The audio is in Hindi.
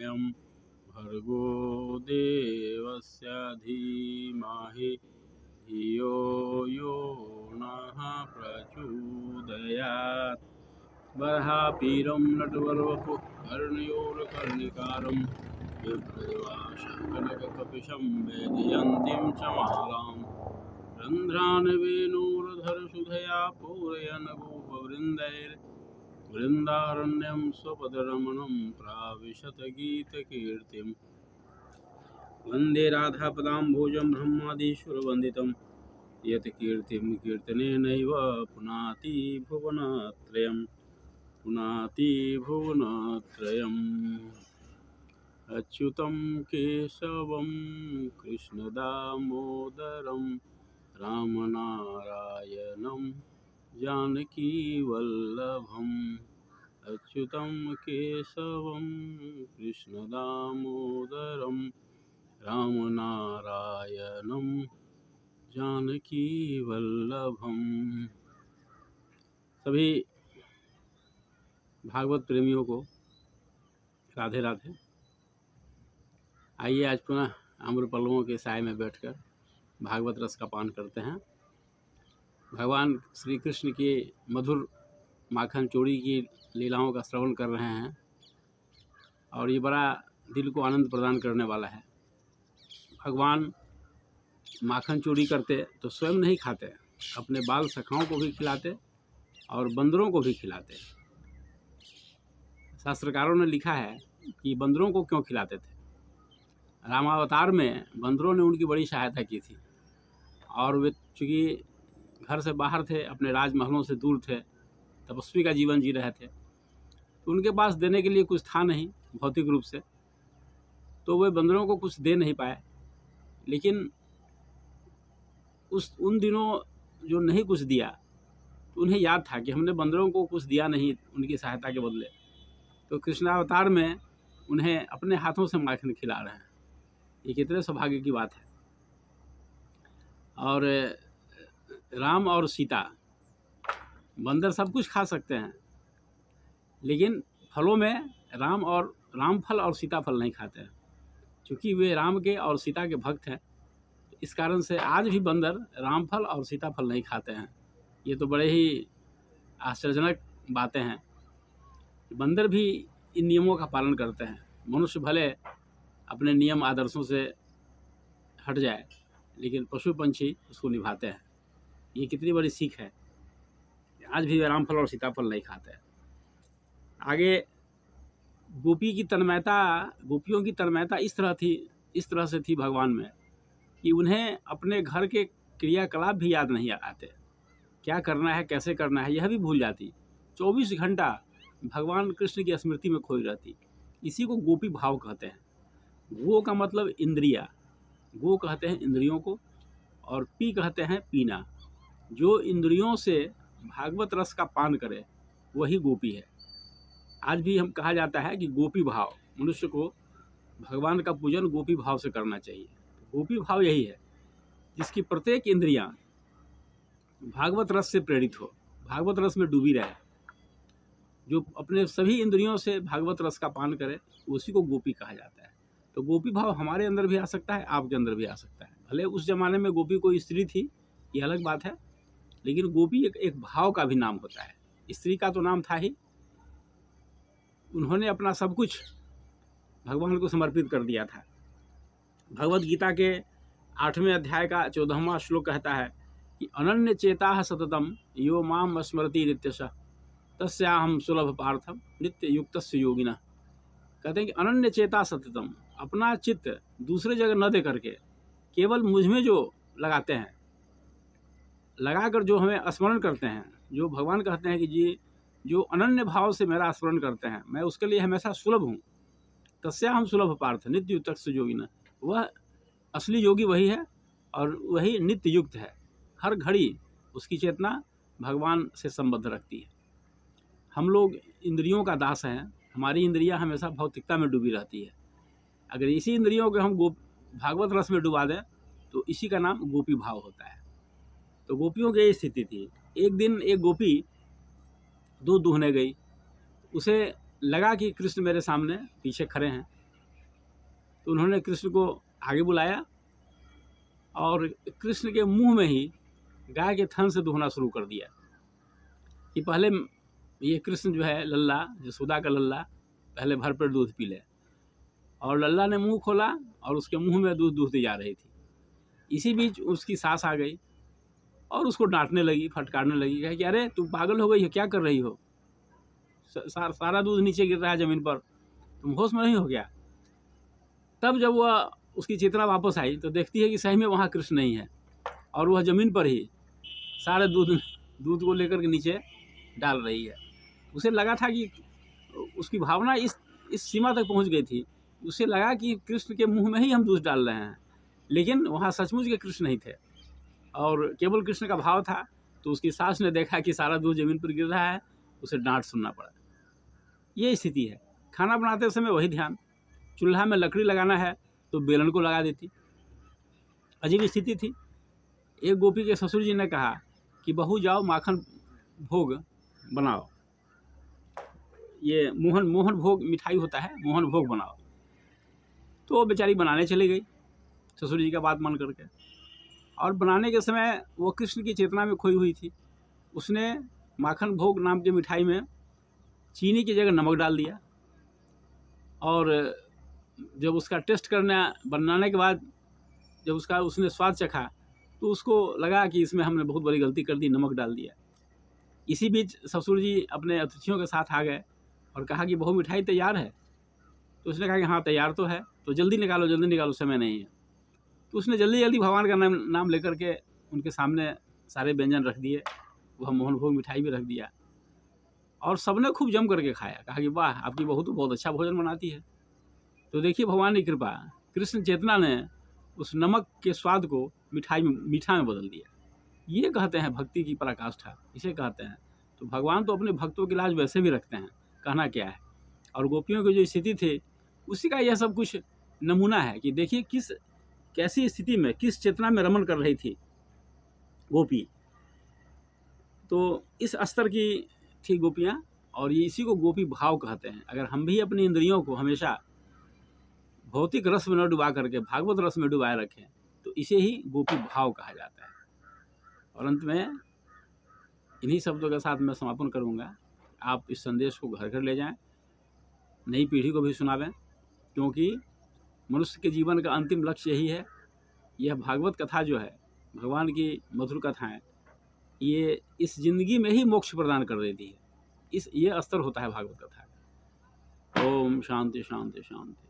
वरेण्यं भर्गो देवस्य धीमहि धियो यो नः प्रचोदयात्। बर्हापीरं नटवरवपुः कर्णयोर्कर्णिकारं बिभ्रद्वाशकनककपिशं वेदयन्तीं च मालाम् रन्ध्रान् वेणोर्धरसुधया पूरयन् गोपवृन्दैर्वृन्दारण्यं स्वपदरमणं प्राविशत गीतकीर्तिम्। वन्दे राधापदाम्भोजं ब्रह्मादीश्वरवन्दितं यत् कीर्तिं कीर्तनेनैव पुनाति भुवनत्रयम्। अच्युतं केशवं कृष्णदामोदरं रामनारायणं जानकीवल्लभम्। अच्युतं केशवं कृष्णदामोदरं रामनारायणं जानकीवल्लभम्। सभी भागवत प्रेमियों को राधे राधे। आइए आज पुनः आम्रपल्लवों के साय में बैठकर भागवत रस का पान करते हैं। भगवान श्री कृष्ण की मधुर माखन चोरी की लीलाओं का श्रवण कर रहे हैं और ये बड़ा दिल को आनंद प्रदान करने वाला है। भगवान माखन चोरी करते तो स्वयं नहीं खाते, अपने बाल सखाओं को भी खिलाते और बंदरों को भी खिलाते। शास्त्रकारों ने लिखा है कि बंदरों को क्यों खिलाते थे। रामावतार में बंदरों ने उनकी बड़ी सहायता की थी और वे चूँकि घर से बाहर थे, अपने राजमहलों से दूर थे, तपस्वी का जीवन जी रहे थे, तो उनके पास देने के लिए कुछ था नहीं भौतिक रूप से, तो वे बंदरों को कुछ दे नहीं पाए। लेकिन उन दिनों जो नहीं कुछ दिया तो उन्हें याद था कि हमने बंदरों को कुछ दिया नहीं उनकी सहायता के बदले, तो कृष्णावतार में उन्हें अपने हाथों से माखन खिला रहे हैं। ये कितने सौभाग्य की बात है। और राम और सीता, बंदर सब कुछ खा सकते हैं लेकिन फलों में राम फल और सीता फल नहीं खाते हैं। क्योंकि वे राम के और सीता के भक्त हैं, इस कारण से आज भी बंदर राम फल और सीता फल नहीं खाते हैं। ये तो बड़े ही आश्चर्यजनक बातें हैं। बंदर भी इन नियमों का पालन करते हैं। मनुष्य भले अपने नियम आदर्शों से हट जाए लेकिन पशु पंछी उसको निभाते हैं। ये कितनी बड़ी सीख है। आज भी राम फल और सीताफल नहीं खाते हैं। आगे गोपियों की तन्मयता इस तरह से थी भगवान में कि उन्हें अपने घर के क्रियाकलाप भी याद नहीं आते। क्या करना है, कैसे करना है, यह भी भूल जाती। 24 घंटा भगवान कृष्ण की स्मृति में खोई रहती। इसी को गोपी भाव कहते हैं। गो का मतलब इंद्रिया, गो कहते हैं इंद्रियों को, और पी कहते हैं पीना। जो इंद्रियों से भागवत रस का पान करे वही गोपी है। आज भी हम कहा जाता है कि गोपी भाव, मनुष्य को भगवान का पूजन गोपी भाव से करना चाहिए। गोपी भाव यही है जिसकी प्रत्येक इंद्रियां भागवत रस से प्रेरित हो, भागवत रस में डूबी रहे। जो अपने सभी इंद्रियों से भागवत रस का पान करे उसी को गोपी कहा जाता है। तो गोपी भाव हमारे अंदर भी आ सकता है, आपके अंदर भी आ सकता है। भले उस जमाने में गोपी कोई स्त्री थी, ये अलग बात है, लेकिन गोपी एक भाव का भी नाम होता है। स्त्री का तो नाम था ही। उन्होंने अपना सब कुछ भगवान को समर्पित कर दिया था। भगवत गीता के 8वें अध्याय का 14वां श्लोक कहता है कि अनन्य चेता सततम यो माम स्मरति नित्यशः तस्याहं सुलभ पार्थम नित्य युक्तस्य योगिनः। कहते हैं कि अनन्य चेता सततम, अपना चित्त दूसरे जगह न दे करके केवल मुझ में जो लगाते हैं, लगाकर जो हमें स्मरण करते हैं, जो भगवान कहते हैं कि जी जो अनन्य भाव से मेरा स्मरण करते हैं, मैं उसके लिए हमेशा सुलभ हूँ। तस्याहं सुलभ पार्थ नित्य युक्तस्य योगिनः। वह असली योगी वही है और वही नित्य युक्त है। हर घड़ी उसकी चेतना भगवान से संबद्ध रखती है। हम लोग इंद्रियों का दास हैं। हमारी इंद्रियां हमेशा भौतिकता में डूबी रहती है। अगर इसी इंद्रियों को हम भागवत रस में डुबा दें तो इसी का नाम गोपी भाव होता है। तो गोपियों की यही स्थिति थी। एक दिन एक गोपी दूध दूहने गई। उसे लगा कि कृष्ण मेरे सामने पीछे खड़े हैं तो उन्होंने कृष्ण को आगे बुलाया और कृष्ण के मुंह में ही गाय के थन से दुहना शुरू कर दिया कि पहले ये कृष्ण जो है लल्ला, यशोदा का लल्ला, पहले भरपेट दूध पी ले। और लल्ला ने मुंह खोला और उसके मुंह में दूध दूहती जा रही थी। इसी बीच उसकी सास आ गई और उसको डांटने लगी, फटकारने लगी, कहा कि अरे तू पागल हो गई हो, क्या कर रही हो, सारा दूध नीचे गिर रहा है ज़मीन पर, तुम होश में नहीं हो गया। तब जब वह उसकी चेतना वापस आई तो देखती है कि सही में वहाँ कृष्ण नहीं है और वह ज़मीन पर ही सारे दूध को लेकर के नीचे डाल रही है। उसे लगा था कि उसकी भावना इस सीमा तक पहुँच गई थी, उसे लगा कि कृष्ण के मुंह में ही हम दूध डाल रहे हैं, लेकिन वहाँ सचमुच के कृष्ण नहीं थे और केवल कृष्ण का भाव था। तो उसकी सास ने देखा कि सारा दूध ज़मीन पर गिर रहा है, उसे डांट सुनना पड़ा। ये स्थिति है। खाना बनाते समय वही ध्यान, चूल्हा में लकड़ी लगाना है तो बेलन को लगा देती। अजीब स्थिति थी। एक गोपी के ससुर जी ने कहा कि बहू जाओ माखन भोग बनाओ, ये मोहन भोग मिठाई होता है, मोहन भोग बनाओ। तो वो बेचारी बनाने चली गई ससुर जी का बात मान करके, और बनाने के समय वो कृष्ण की चेतना में खोई हुई थी। उसने माखन भोग नाम की मिठाई में चीनी की जगह नमक डाल दिया और जब उसका टेस्ट बनाने के बाद जब उसने स्वाद चखा तो उसको लगा कि इसमें हमने बहुत बड़ी गलती कर दी, नमक डाल दिया। इसी बीच ससुर जी अपने अतिथियों के साथ आ गए और कहा कि बहू मिठाई तैयार है। तो उसने कहा कि हाँ तैयार तो है, तो जल्दी निकालो, समय नहीं है। तो उसने जल्दी भगवान का नाम लेकर के उनके सामने सारे व्यंजन रख दिए, वह मोहन भोग मिठाई भी रख दिया और सबने खूब जम करके खाया। कहा कि वाह, आपकी बहू तो बहुत अच्छा भोजन बनाती है। तो देखिए भगवान की कृपा, कृष्ण चेतना ने उस नमक के स्वाद को मीठा में बदल दिया। ये कहते हैं भक्ति की पराकाष्ठा, इसे कहते हैं। तो भगवान तो अपने भक्तों की लाज वैसे भी रखते हैं, कहना क्या है। और गोपियों की जो स्थिति थी उसी का यह सब कुछ नमूना है कि देखिए कैसी स्थिति में, किस चेतना में रमन कर रही थी गोपी। तो इस स्तर की थी गोपियाँ और ये इसी को गोपी भाव कहते हैं। अगर हम भी अपनी इंद्रियों को हमेशा भौतिक रस में न डुबा करके भागवत रस में डुबाए रखें तो इसे ही गोपी भाव कहा जाता है। और अंत में इन्हीं शब्दों के साथ मैं समापन करूंगा। आप इस संदेश को घर घर ले जाएं, नई पीढ़ी को भी सुनावें, क्योंकि मनुष्य के जीवन का अंतिम लक्ष्य यही है। यह भागवत कथा जो है, भगवान की मधुर कथाएं, ये इस जिंदगी में ही मोक्ष प्रदान कर देती है। ये स्तर होता है भागवत कथा। ओम शांति शांति शांति।